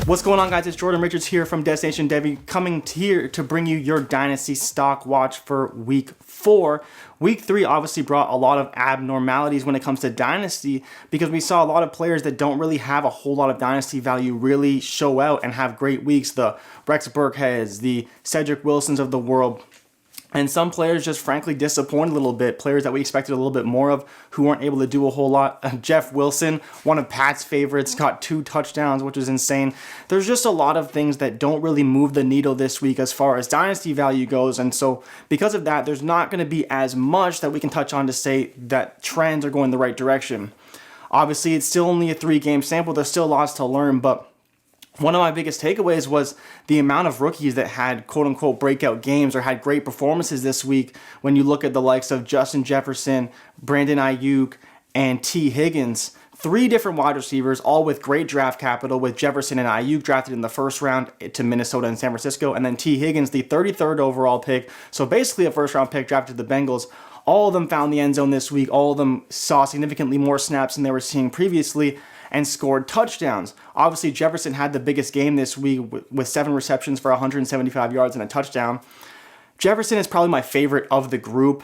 What's going on, guys? It's Jordan Richards here from Destination Devy, coming here to bring you your Dynasty stock watch for Week 4. Week 3 obviously brought a lot of abnormalities when it comes to Dynasty because we saw a lot of players that don't really have a whole lot of Dynasty value really show out and have great weeks. The Rex Burkheads, the Cedric Wilsons of the world. And some players just frankly disappointed a little bit. Players that we expected a little bit more of who weren't able to do a whole lot. Jeff Wilson, one of Pat's favorites, got 2 touchdowns, which was insane. There's just a lot of things that don't really move the needle this week as far as Dynasty value goes. And so because of that, there's not going to be as much that we can touch on to say that trends are going the right direction. Obviously, it's still only a 3-game sample. There's still lots to learn, but one of my biggest takeaways was the amount of rookies that had quote-unquote breakout games or had great performances this week when you look at the likes of Justin Jefferson, Brandon Nyuk, and T. Higgins. 3 different wide receivers, all with great draft capital, with Jefferson and Nyuk drafted in the first round to Minnesota and San Francisco, and then T. Higgins, the 33rd overall pick, so basically a first-round pick drafted to the Bengals. All of them found the end zone this week. All of them saw significantly more snaps than they were seeing previously and scored touchdowns. Obviously, Jefferson had the biggest game this week with 7 receptions for 175 yards and a touchdown. Jefferson is probably my favorite of the group.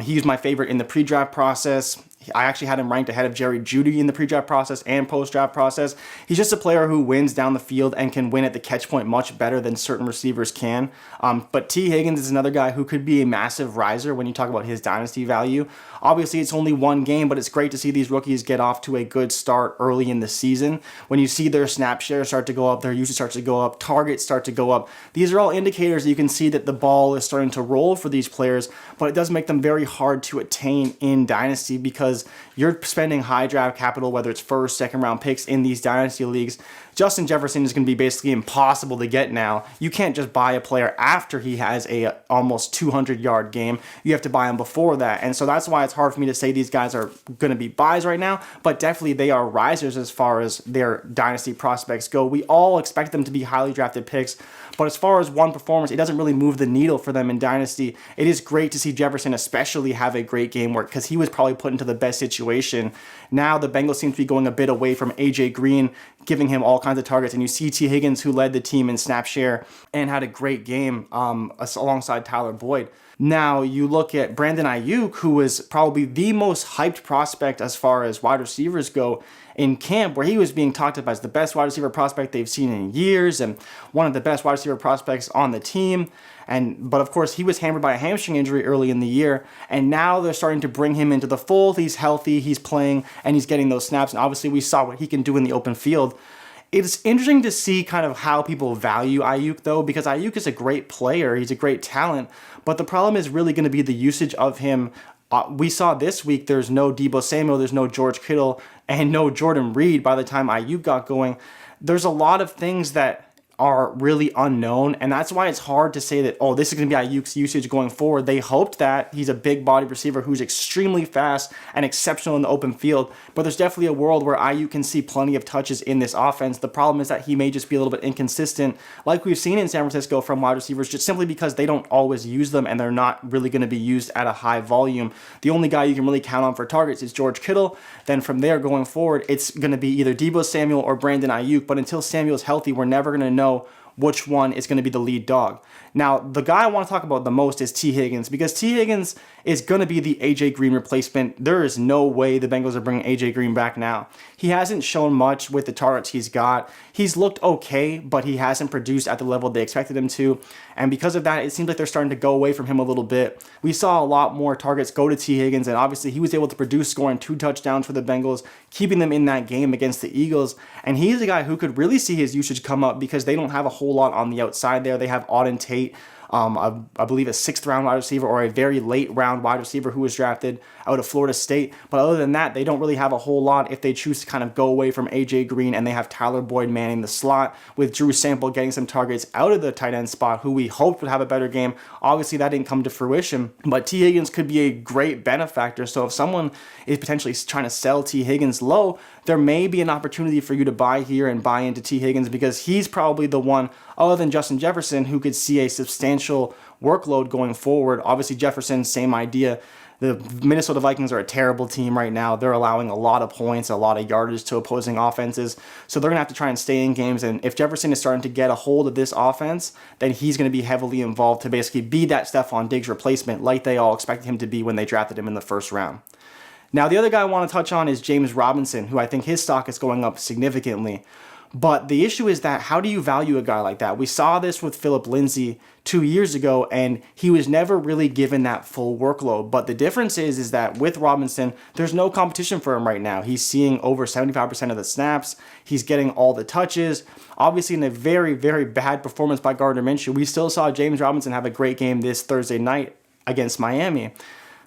He was my favorite in the pre-draft process. I actually had him ranked ahead of Jerry Jeudy in the pre-draft process and post-draft process. He's just a player who wins down the field and can win at the catch point much better than certain receivers can. But T. Higgins is another guy who could be a massive riser when you talk about his dynasty value. Obviously, it's only 1 game, but it's great to see these rookies get off to a good start early in the season. When you see their snap share start to go up, their usage starts to go up, targets start to go up. These are all indicators that you can see that the ball is starting to roll for these players, but it does make them very hard to attain in dynasty because you're spending high draft capital, whether it's first, second round picks in these dynasty leagues. Justin Jefferson is going to be basically impossible to get now. You can't just buy a player after he has a almost 200-yard game. You have to buy him before that. And so that's why it's hard for me to say these guys are going to be buys right now, but definitely they are risers as far as their dynasty prospects go. We all expect them to be highly drafted picks, but as far as one performance, it doesn't really move the needle for them in dynasty. It is great to see Jefferson especially have a great game work because he was probably put into the best situation. Now the Bengals seem to be going a bit away from A.J. Green, giving him all kinds of targets, and you see T. Higgins, who led the team in snap share and had a great game alongside Tyler Boyd. Now you look at Brandon Nyuk, who was probably the most hyped prospect as far as wide receivers go in camp, where he was being talked about as the best wide receiver prospect they've seen in years and one of the best wide receiver prospects on the team. But of course, he was hampered by a hamstring injury early in the year, and now they're starting to bring him into the fold. He's healthy, he's playing, and he's getting those snaps, and obviously we saw what he can do in the open field. It's interesting to see kind of how people value Nyuk, though, because Nyuk is a great player. He's a great talent. But the problem is really going to be the usage of him. We saw this week there's no Deebo Samuel, there's no George Kittle, and no Jordan Reed by the time Nyuk got going. There's a lot of things that are really unknown, and that's why it's hard to say that, oh, this is going to be Nyuk's usage going forward. They hoped that he's a big body receiver who's extremely fast and exceptional in the open field, but there's definitely a world where Nyuk can see plenty of touches in this offense. The problem is that he may just be a little bit inconsistent, like we've seen in San Francisco from wide receivers, just simply because they don't always use them and they're not really going to be used at a high volume. The only guy you can really count on for targets is George Kittle. Then from there going forward, it's going to be either Deebo Samuel or Brandon Nyuk, but until Samuel's healthy, we're never going to know which one is going to be the lead dog. Now, the guy I want to talk about the most is T. Higgins, because T. Higgins is going to be the A.J. Green replacement. There is no way the Bengals are bringing A.J. Green back now. He hasn't shown much with the targets he's got. He's looked okay, but he hasn't produced at the level they expected him to. And because of that, it seems like they're starting to go away from him a little bit. We saw a lot more targets go to T. Higgins, and obviously he was able to produce, scoring 2 touchdowns for the Bengals, keeping them in that game against the Eagles. And he's a guy who could really see his usage come up because they don't have a whole lot on the outside there. They have Auden Tate, I believe a 6th round wide receiver or a very late round wide receiver who was drafted out of Florida State. But other than that, they don't really have a whole lot if they choose to kind of go away from A.J. Green, and they have Tyler Boyd manning the slot with Drew Sample getting some targets out of the tight end spot, who we hoped would have a better game. Obviously, that didn't come to fruition, but T. Higgins could be a great benefactor. So if someone is potentially trying to sell T. Higgins low, there may be an opportunity for you to buy here and buy into T. Higgins, because he's probably the one, other than Justin Jefferson, who could see a substantial workload going forward. Obviously, Jefferson, same idea. The Minnesota Vikings are a terrible team right now. They're allowing a lot of points, a lot of yardage to opposing offenses. So they're going to have to try and stay in games. And if Jefferson is starting to get a hold of this offense, then he's going to be heavily involved to basically be that Stephon Diggs replacement like they all expected him to be when they drafted him in the first round. Now, the other guy I want to touch on is James Robinson, who I think his stock is going up significantly. But the issue is that how do you value a guy like that? We saw this with Phillip Lindsay 2 years ago, and he was never really given that full workload. But the difference is that with Robinson, there's no competition for him right now. He's seeing over 75% of the snaps. He's getting all the touches. Obviously, in a very, very bad performance by Gardner Minshew, we still saw James Robinson have a great game this Thursday night against Miami.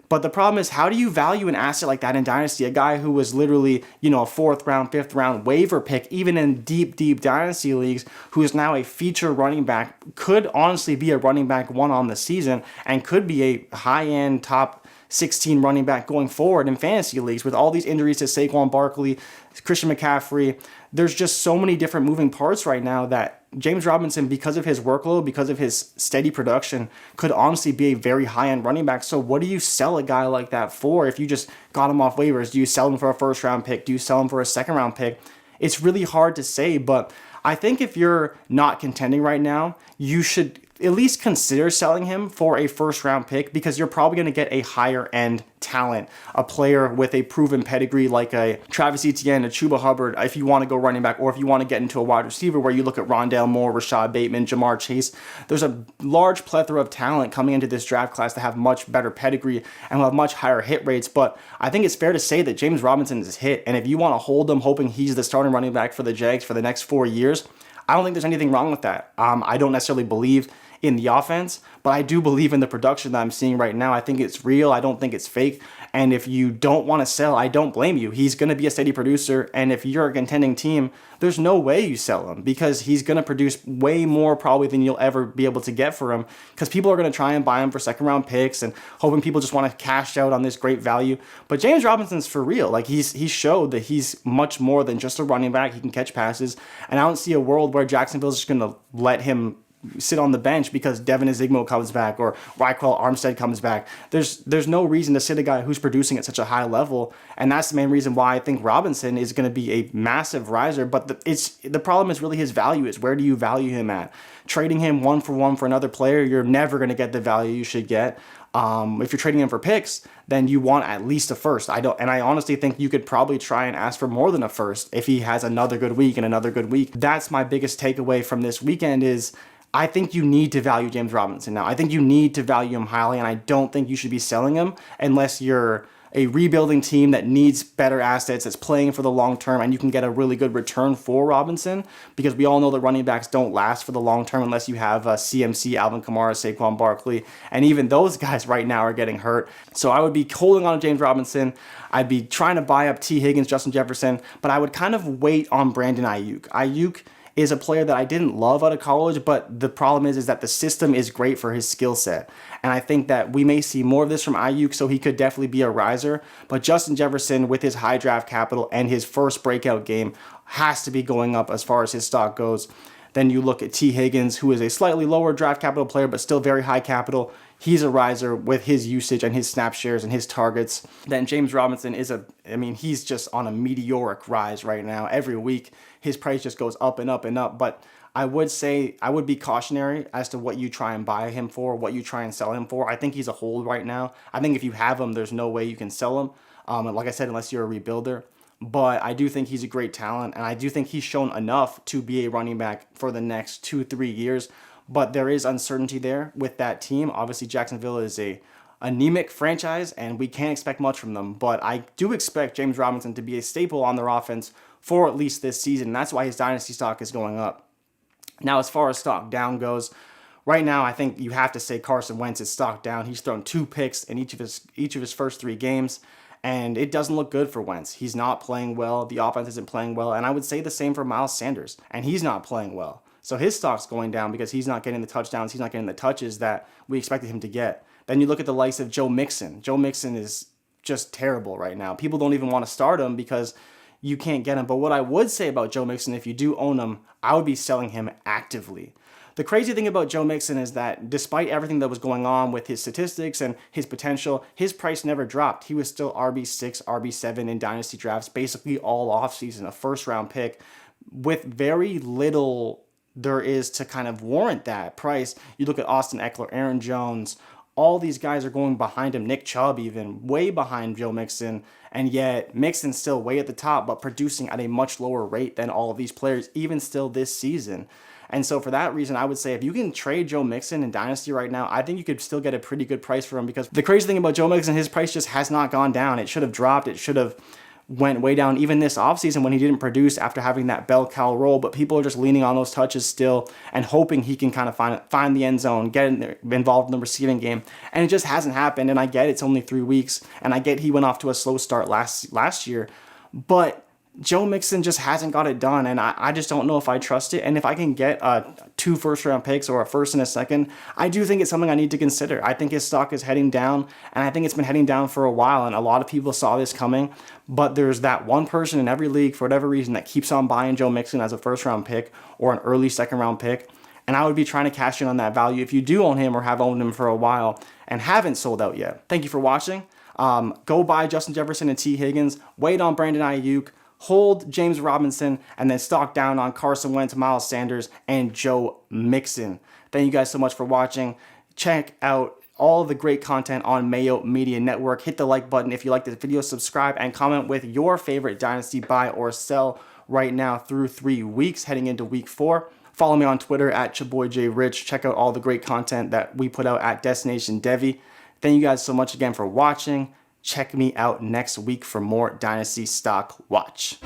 But the problem is, how do you value an asset like that in Dynasty? A guy who was literally, a 4th round, 5th round waiver pick, even in deep, deep Dynasty leagues, who is now a feature running back, could honestly be a running back 1 on the season, and could be a high-end top 16 running back going forward in fantasy leagues. With all these injuries to Saquon Barkley, Christian McCaffrey, there's just so many different moving parts right now that James Robinson, because of his workload, because of his steady production, could honestly be a very high-end running back. So what do you sell a guy like that for if you just got him off waivers? Do you sell him for a first-round pick? Do you sell him for a second-round pick? It's really hard to say, but I think if you're not contending right now, you should at least consider selling him for a first-round pick, because you're probably going to get a higher-end talent, a player with a proven pedigree like a Travis Etienne, a Chuba Hubbard, if you want to go running back, or if you want to get into a wide receiver where you look at Rondale Moore, Rashad Bateman, Jamar Chase. There's a large plethora of talent coming into this draft class that have much better pedigree and will have much higher hit rates, but I think it's fair to say that James Robinson is hit, and if you want to hold him hoping he's the starting running back for the Jags for the next 4 years, I don't think there's anything wrong with that. I don't necessarily believe in the offense, but I do believe in the production that I'm seeing right now. I think it's real. I don't think it's fake. And if you don't want to sell, I don't blame you. He's going to be a steady producer. And if you're a contending team, there's no way you sell him, because he's going to produce way more probably than you'll ever be able to get for him, because people are going to try and buy him for second round picks and hoping people just want to cash out on this great value. But James Robinson's for real. Like he showed that he's much more than just a running back. He can catch passes. And I don't see a world where Jacksonville's just going to let him sit on the bench because Devin Ezigbo comes back or Raquel Armstead comes back. There's no reason to sit a guy who's producing at such a high level, and that's the main reason why I think Robinson is going to be a massive riser. But the problem is really his value. Is where do you value him at? Trading him 1-for-1 for another player, you're never going to get the value you should get. If you're trading him for picks, then you want at least a first. I honestly think you could probably try and ask for more than a first if he has another good week and another good week. That's my biggest takeaway from this weekend is I think you need to value James Robinson now. I think you need to value him highly, and I don't think you should be selling him unless you're a rebuilding team that needs better assets, that's playing for the long term, and you can get a really good return for Robinson, because we all know that running backs don't last for the long term unless you have CMC, Alvin Kamara, Saquon Barkley, and even those guys right now are getting hurt. So I would be holding on to James Robinson. I'd be trying to buy up T. Higgins, Justin Jefferson, but I would kind of wait on Brandon Ayuk. Ayuk is a player that I didn't love out of college, but the problem is that the system is great for his skill set. And I think that we may see more of this from Ayuk, so he could definitely be a riser. But Justin Jefferson, with his high draft capital and his first breakout game, has to be going up as far as his stock goes. Then you look at T. Higgins, who is a slightly lower draft capital player, but still very high capital. He's a riser with his usage and his snap shares and his targets. Then James Robinson he's just on a meteoric rise right now. Every week, his price just goes up and up and up. But I would say I would be cautionary as to what you try and buy him for, what you try and sell him for. I think he's a hold right now. I think if you have him, there's no way you can sell him. And like I said, unless you're a rebuilder. But I do think he's a great talent, and I do think he's shown enough to be a running back for the next 2-3 years. But there is uncertainty there with that team. Obviously, Jacksonville is a anemic franchise, and we can't expect much from them. But I do expect James Robinson to be a staple on their offense for at least this season. And that's why his dynasty stock is going up. Now, as far as stock down goes, right now I think you have to say Carson Wentz is stock down. He's thrown 2 picks in each of his first 3 games. And it doesn't look good for Wentz. He's not playing well. The offense isn't playing well. And I would say the same for Miles Sanders. And he's not playing well. So his stock's going down because he's not getting the touchdowns. He's not getting the touches that we expected him to get. Then you look at the likes of Joe Mixon. Joe Mixon is just terrible right now. People don't even want to start him because you can't get him. But what I would say about Joe Mixon, if you do own him, I would be selling him actively. The crazy thing about Joe Mixon is that despite everything that was going on with his statistics and his potential, his price never dropped. He was still RB6, RB7 in dynasty drafts, basically all offseason, a first-round pick with very little there is to kind of warrant that price. You look at Austin Eckler, Aaron Jones, all these guys are going behind him, Nick Chubb even, way behind Joe Mixon, and yet Mixon's still way at the top, but producing at a much lower rate than all of these players, even still this season. And so for that reason, I would say if you can trade Joe Mixon in Dynasty right now, I think you could still get a pretty good price for him, because the crazy thing about Joe Mixon, his price just has not gone down. It should have dropped. It should have went way down even this offseason when he didn't produce after having that bell cow role, but people are just leaning on those touches still and hoping he can kind of find the end zone, get involved in the receiving game, and it just hasn't happened. And I get it's only 3 weeks, and I get he went off to a slow start last year, but Joe Mixon just hasn't got it done, and I just don't know if I trust it. And if I can get 2 first-round picks or a first and a second, I do think it's something I need to consider. I think his stock is heading down, and I think it's been heading down for a while, and a lot of people saw this coming, but there's that one person in every league, for whatever reason, that keeps on buying Joe Mixon as a first-round pick or an early second-round pick, and I would be trying to cash in on that value if you do own him or have owned him for a while and haven't sold out yet. Thank you for watching. Go buy Justin Jefferson and T. Higgins. Wait on Brandon Ayuk. Hold James Robinson, and then stock down on Carson Wentz, Miles Sanders, and Joe Mixon. Thank you guys so much for watching. Check out all the great content on Mayo Media Network. Hit the like button if you like this video, subscribe, and comment with your favorite Dynasty buy or sell right now through 3 weeks, heading into week 4. Follow me on Twitter at ChaboyJRich. Check out all the great content that we put out at Destination Devy. Thank you guys so much again for watching. Check me out next week for more Dynasty Stock Watch.